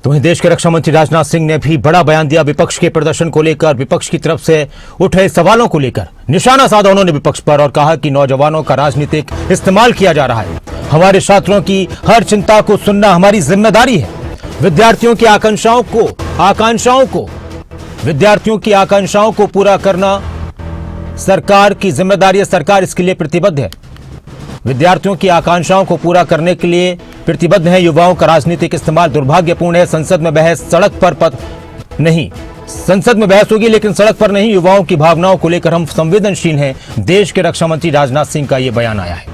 तो वहीं देश के रक्षा मंत्री राजनाथ सिंह ने भी बड़ा बयान दिया विपक्ष के प्रदर्शन को लेकर। विपक्ष की तरफ से उठे सवालों को लेकर निशाना साधा उन्होंने विपक्ष पर और कहा कि नौजवानों का राजनीतिक इस्तेमाल किया जा रहा है। हमारे छात्रों की हर चिंता को सुनना हमारी जिम्मेदारी है। विद्यार्थियों की आकांक्षाओं को पूरा करना सरकार की जिम्मेदारी है। सरकार इसके लिए प्रतिबद्ध है। विद्यार्थियों की आकांक्षाओं को पूरा करने के लिए प्रतिबद्ध है। युवाओं का राजनीतिक इस्तेमाल दुर्भाग्यपूर्ण है। संसद में बहस सड़क पर नहीं, संसद में बहस होगी लेकिन सड़क पर नहीं। युवाओं की भावनाओं को लेकर हम संवेदनशील हैं। देश के रक्षा मंत्री राजनाथ सिंह का यह बयान आया है।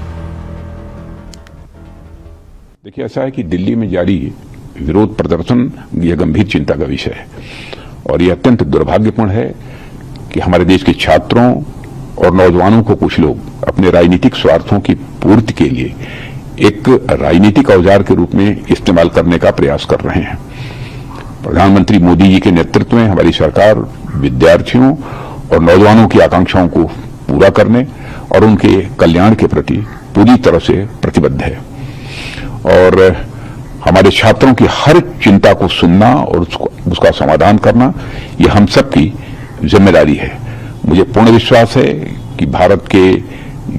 देखिए, ऐसा है कि दिल्ली में जारी विरोध प्रदर्शन यह गंभीर चिंता का विषय है और यह अत्यंत दुर्भाग्यपूर्ण है कि हमारे देश के छात्रों और नौजवानों को कुछ लोग अपने राजनीतिक स्वार्थों की पूर्ति के लिए एक राजनीतिक औजार के रूप में इस्तेमाल करने का प्रयास कर रहे हैं। प्रधानमंत्री मोदी जी के नेतृत्व में हमारी सरकार विद्यार्थियों और नौजवानों की आकांक्षाओं को पूरा करने और उनके कल्याण के प्रति पूरी तरह से प्रतिबद्ध है और हमारे छात्रों की हर चिंता को सुनना और उसका समाधान करना यह हम सबकी जिम्मेदारी है। मुझे पूर्ण विश्वास है कि भारत के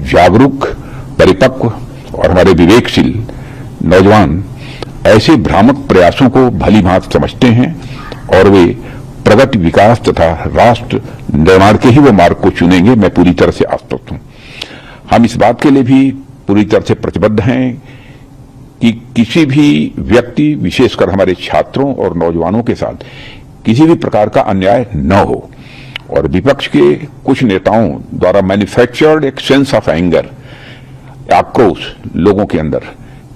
जागरूक, परिपक्व और हमारे विवेकशील नौजवान ऐसे भ्रामक प्रयासों को भली भांति समझते हैं और वे प्रगति, विकास तथा राष्ट्र निर्माण के ही वो मार्ग को चुनेंगे। मैं पूरी तरह से आश्वस्त हूं। हम इस बात के लिए भी पूरी तरह से प्रतिबद्ध हैं कि किसी भी व्यक्ति, विशेषकर हमारे छात्रों और नौजवानों के साथ किसी भी प्रकार का अन्याय न हो और विपक्ष के कुछ नेताओं द्वारा मैन्युफैक्चर्ड एक सेंस ऑफ एंगर, आक्रोश लोगों के अंदर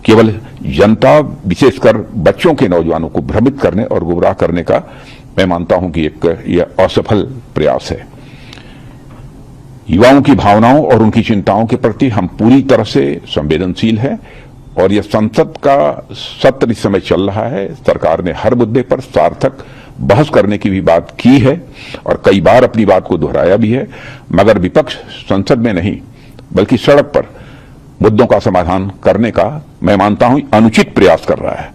केवल जनता, विशेषकर बच्चों के नौजवानों को भ्रमित करने और गुमराह करने का मैं मानता हूं कि यह असफल प्रयास है। युवाओं की भावनाओं और उनकी चिंताओं के प्रति हम पूरी तरह से संवेदनशील हैं और यह संसद का सत्र इस समय चल रहा है। सरकार ने हर मुद्दे पर सार्थक बहस करने की भी बात की है और कई बार अपनी बात को दोहराया भी है, मगर विपक्ष संसद में नहीं बल्कि सड़क पर मुद्दों का समाधान करने का मैं मानता हूं अनुचित प्रयास कर रहा है।